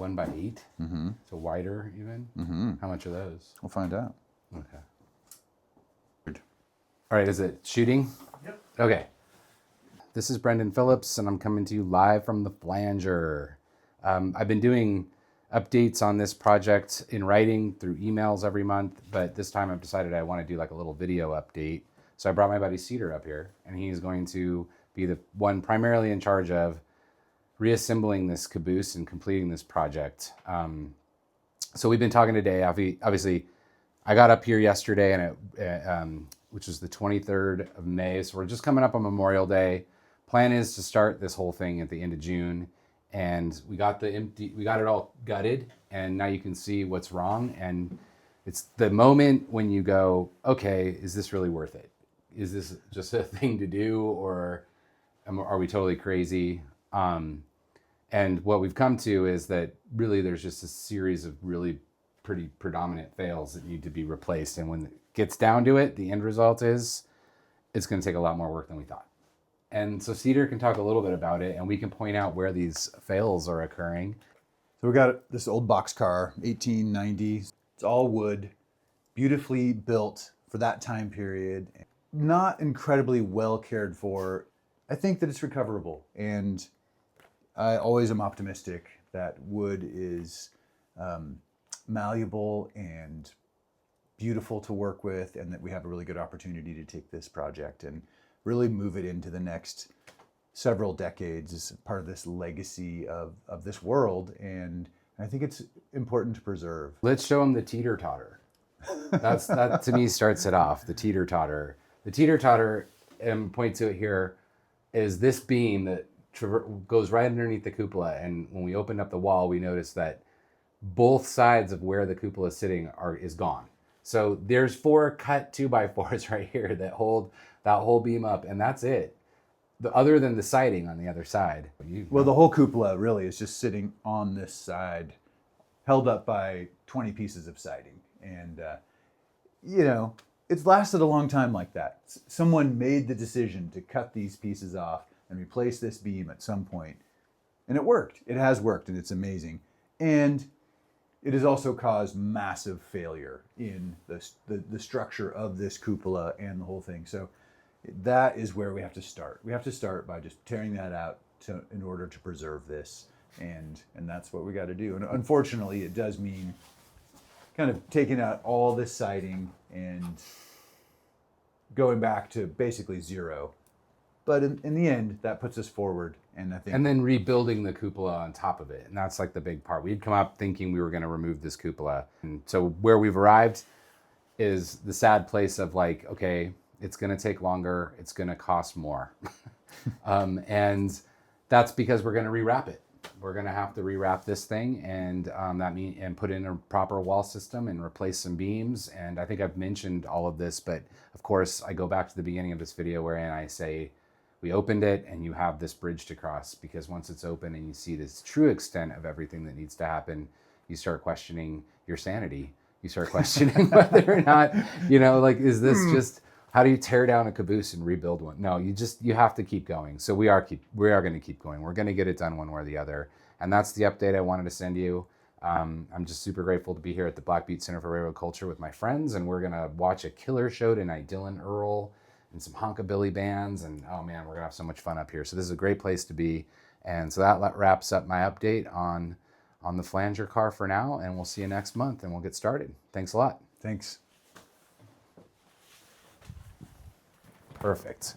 1x8. So wider even. How much are those? We'll find out. Okay. All right, is it shooting? Yep. Okay. This is Brendan Phillips, and I'm coming to you live from the Flanger. I've been doing updates on this project in writing through emails every month, but this time I've decided I want to do like a little video update. So I brought my buddy Cedar up here, and he's going to be the one primarily in charge of reassembling this caboose and completing this project. So we've been talking today. Obviously, I got up here yesterday, and which was the 23rd of May. So we're just coming up on Memorial Day. Plan is to start this whole thing at the end of June, and we got it all gutted, and now you can see what's wrong. And it's the moment when you go, okay, is this really worth it? Is this just a thing to do, or are we totally crazy? And what we've come to is that really there's just a series of really pretty predominant fails that need to be replaced. And when it gets down to it, the end result is it's going to take a lot more work than we thought. And so Cedar can talk a little bit about it, and we can point out where these fails are occurring. So we got this old boxcar, 1890. It's all wood, beautifully built for that time period. Not incredibly well cared for. I think that it's recoverable, and I always am optimistic that wood is malleable and beautiful to work with, and that we have a really good opportunity to take this project and really move it into the next several decades as part of this legacy of this world. And I think it's important to preserve. Let's show them the teeter-totter. That to me starts it off, the teeter-totter. The teeter-totter, and point to it here, is this beam that goes right underneath the cupola. And when we opened up the wall, we noticed that both sides of where the cupola is sitting is gone. So there's 4 cut 2x4s right here that hold that whole beam up, and that's it. Other than the siding on the other side. Well, the whole cupola really is just sitting on this side, held up by 20 pieces of siding. And, it's lasted a long time like that. Someone made the decision to cut these pieces off and replace this beam at some point. And it worked. It has worked, and it's amazing. And it has also caused massive failure in the structure of this cupola and the whole thing. So that is where we have to start. We have to start by just tearing that out in order to preserve this. And that's what we got to do. And unfortunately, it does mean kind of taking out all this siding and going back to basically zero. But in the end, that puts us forward. And I think, and then rebuilding the cupola on top of it. And that's like the big part. We'd come up thinking we were going to remove this cupola. And so where we've arrived is the sad place of like, okay, it's going to take longer. It's going to cost more. And that's because we're going to rewrap it. We're going to have to rewrap this thing, and and put in a proper wall system and replace some beams. And I think I've mentioned all of this, but of course I go back to the beginning of this video wherein I say, we opened it and you have this bridge to cross, because once it's open and you see this true extent of everything that needs to happen, you start questioning your sanity. You start questioning whether or not, is this just, how do you tear down a caboose and rebuild one? No, you have to keep going. So we are going to keep going. We're going to get it done one way or the other. And that's the update I wanted to send you. I'm just super grateful to be here at the Black Butte Center for Railroad Culture with my friends, and we're going to watch a killer show tonight, Dylan Earl and some honkabilly bands, and oh man, we're gonna have so much fun up here. So this is a great place to be. And so that wraps up my update on the Flanger car for now, and we'll see you next month, and we'll get started. Thanks a lot. Thanks. Perfect.